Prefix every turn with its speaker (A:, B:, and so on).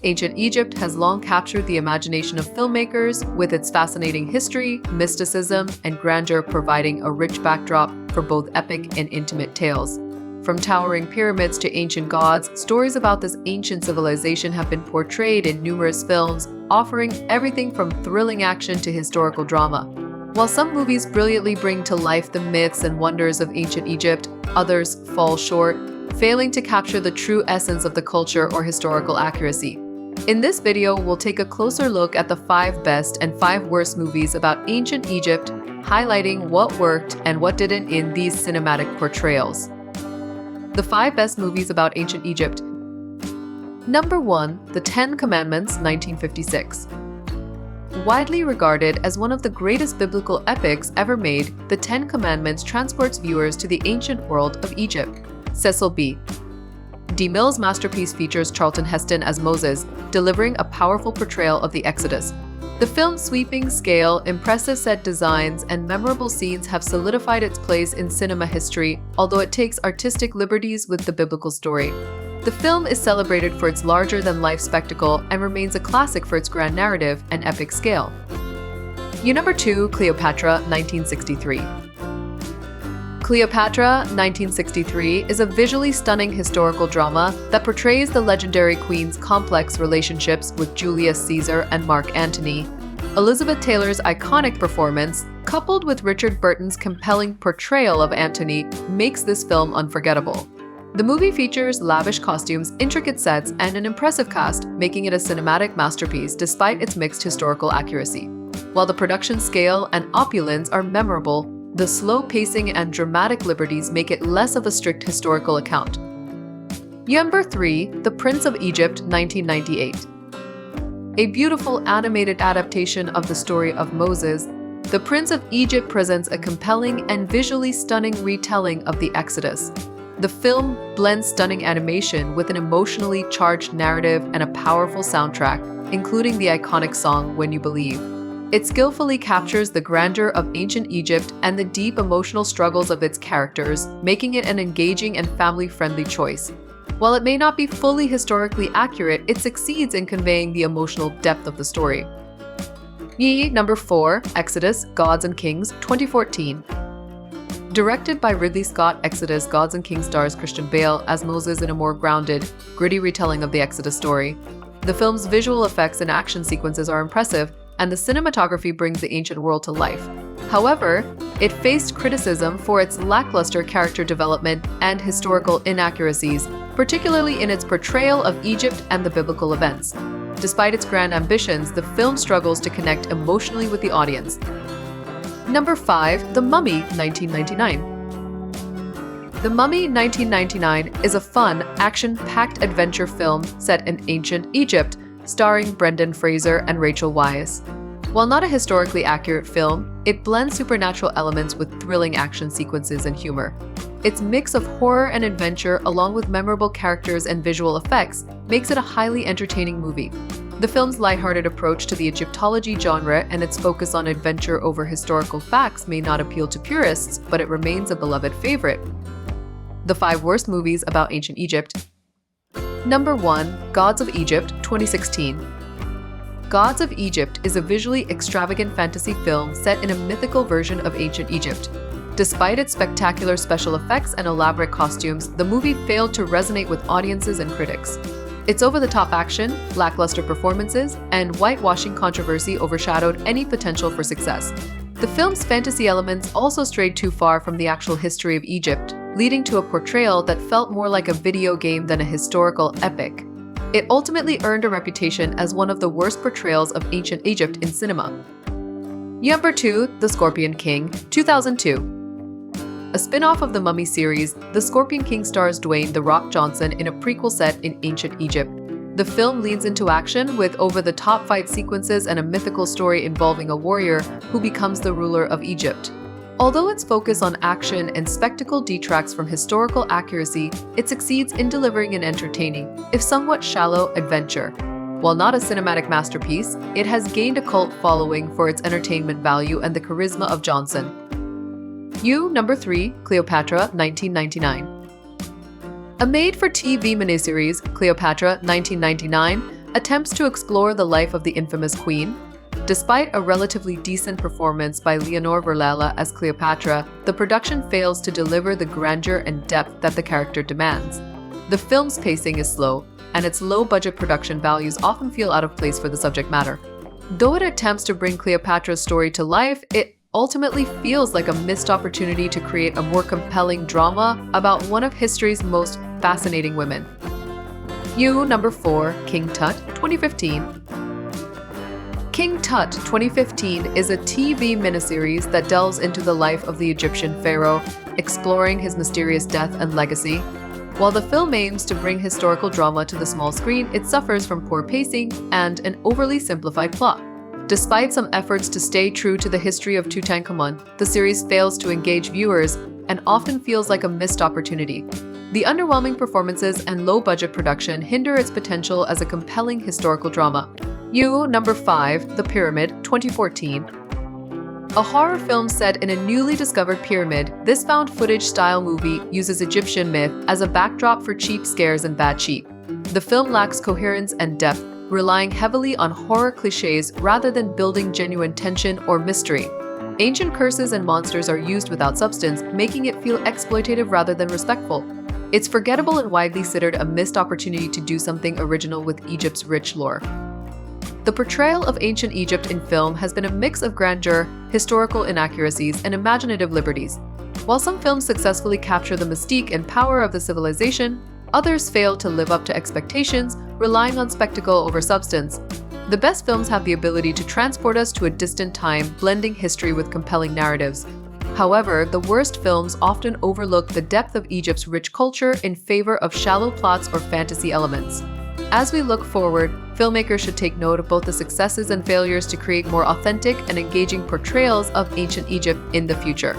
A: Ancient Egypt has long captured the imagination of filmmakers, with its fascinating history, mysticism, and grandeur providing a rich backdrop for both epic and intimate tales. From towering pyramids to ancient gods, stories about this ancient civilization have been portrayed in numerous films, offering everything from thrilling action to historical drama. While some movies brilliantly bring to life the myths and wonders of ancient Egypt, others fall short, failing to capture the true essence of the culture or historical accuracy. In this video, we'll take a closer look at the 5 best and 5 worst movies about ancient Egypt, highlighting what worked and what didn't in these cinematic portrayals. The 5 best movies about ancient Egypt. Number 1. The Ten Commandments, 1956. Widely regarded as one of the greatest biblical epics ever made, The Ten Commandments transports viewers to the ancient world of Egypt. Cecil B. DeMille's masterpiece features Charlton Heston as Moses, delivering a powerful portrayal of the Exodus. The film's sweeping scale, impressive set designs, and memorable scenes have solidified its place in cinema history, although it takes artistic liberties with the biblical story. The film is celebrated for its larger-than-life spectacle and remains a classic for its grand narrative and epic scale. Number 2. Cleopatra, 1963. Cleopatra, 1963 is a visually stunning historical drama that portrays the legendary queen's complex relationships with Julius Caesar and Mark Antony. Elizabeth Taylor's iconic performance, coupled with Richard Burton's compelling portrayal of Antony, makes this film unforgettable. The movie features lavish costumes, intricate sets, and an impressive cast, making it a cinematic masterpiece despite its mixed historical accuracy. While the production scale and opulence are memorable, the slow pacing and dramatic liberties make it less of a strict historical account. Number 3. The Prince of Egypt, 1998. A beautiful animated adaptation of the story of Moses, The Prince of Egypt presents a compelling and visually stunning retelling of the Exodus. The film blends stunning animation with an emotionally charged narrative and a powerful soundtrack, including the iconic song When You Believe. It skillfully captures the grandeur of ancient Egypt and the deep emotional struggles of its characters, making it an engaging and family-friendly choice. While it may not be fully historically accurate, it succeeds in conveying the emotional depth of the story. Number 4. Exodus, Gods and Kings, 2014. Directed by Ridley Scott, Exodus, Gods and Kings stars Christian Bale as Moses in a more grounded, gritty retelling of the Exodus story. The film's visual effects and action sequences are impressive, and the cinematography brings the ancient world to life. However, it faced criticism for its lackluster character development and historical inaccuracies, particularly in its portrayal of Egypt and the biblical events. Despite its grand ambitions, the film struggles to connect emotionally with the audience. Number 5. The Mummy, 1999. The Mummy, 1999 is a fun, action-packed adventure film set in ancient Egypt, starring Brendan Fraser and Rachel Weisz. While not a historically accurate film, it blends supernatural elements with thrilling action sequences and humor. Its mix of horror and adventure, along with memorable characters and visual effects, makes it a highly entertaining movie. The film's lighthearted approach to the Egyptology genre and its focus on adventure over historical facts may not appeal to purists, but it remains a beloved favorite. The 5 worst movies about ancient Egypt. Number 1. Gods of Egypt, 2016. Gods of Egypt is a visually extravagant fantasy film set in a mythical version of ancient Egypt. Despite its spectacular special effects and elaborate costumes, the movie failed to resonate with audiences and critics. Its over-the-top action, lackluster performances, and whitewashing controversy overshadowed any potential for success. The film's fantasy elements also strayed too far from the actual history of Egypt, leading to a portrayal that felt more like a video game than a historical epic. It ultimately earned a reputation as one of the worst portrayals of ancient Egypt in cinema. Number 2. The Scorpion King, 2002. A spin-off of the Mummy series, The Scorpion King stars Dwayne "The Rock" Johnson in a prequel set in ancient Egypt. The film leans into action with over-the-top fight sequences and a mythical story involving a warrior who becomes the ruler of Egypt. Although its focus on action and spectacle detracts from historical accuracy, it succeeds in delivering an entertaining, if somewhat shallow, adventure. While not a cinematic masterpiece, it has gained a cult following for its entertainment value and the charisma of Johnson. Number 3. Cleopatra, 1999. A made-for-TV miniseries, Cleopatra, 1999, attempts to explore the life of the infamous queen. Despite a relatively decent performance by Leonor Verlala as Cleopatra, the production fails to deliver the grandeur and depth that the character demands. The film's pacing is slow, and its low-budget production values often feel out of place for the subject matter. Though it attempts to bring Cleopatra's story to life, it ultimately feels like a missed opportunity to create a more compelling drama about one of history's most fascinating women. Number 4, King Tut, 2015. King Tut 2015 is a TV miniseries that delves into the life of the Egyptian pharaoh, exploring his mysterious death and legacy. While the film aims to bring historical drama to the small screen, it suffers from poor pacing and an overly simplified plot. Despite some efforts to stay true to the history of Tutankhamun, the series fails to engage viewers and often feels like a missed opportunity. The underwhelming performances and low-budget production hinder its potential as a compelling historical drama. Number 5, The Pyramid, 2014. A horror film set in a newly discovered pyramid, this found-footage-style movie uses Egyptian myth as a backdrop for cheap scares and bad sheep. The film lacks coherence and depth, relying heavily on horror cliches rather than building genuine tension or mystery. Ancient curses and monsters are used without substance, making it feel exploitative rather than respectful. It's forgettable and widely considered a missed opportunity to do something original with Egypt's rich lore. The portrayal of ancient Egypt in film has been a mix of grandeur, historical inaccuracies, and imaginative liberties. While some films successfully capture the mystique and power of the civilization, others fail to live up to expectations, relying on spectacle over substance. The best films have the ability to transport us to a distant time, blending history with compelling narratives. However, the worst films often overlook the depth of Egypt's rich culture in favor of shallow plots or fantasy elements. As we look forward, filmmakers should take note of both the successes and failures to create more authentic and engaging portrayals of ancient Egypt in the future.